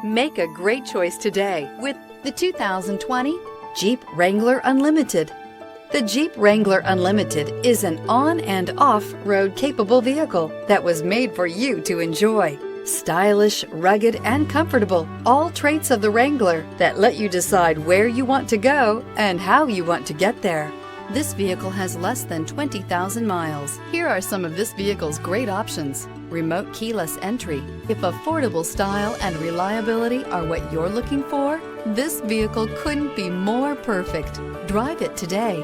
Make a great choice today with the 2020 Jeep Wrangler Unlimited. The Jeep Wrangler Unlimited is an on- and off-road capable vehicle that was made for you to enjoy. Stylish, rugged, and comfortable, all traits of the Wrangler that let you decide where you want to go and how you want to get there. This vehicle has less than 20,000 miles. Here are some of this vehicle's great options: remote keyless entry. If affordable style and reliability are what you're looking for, this vehicle couldn't be more perfect. Drive it today.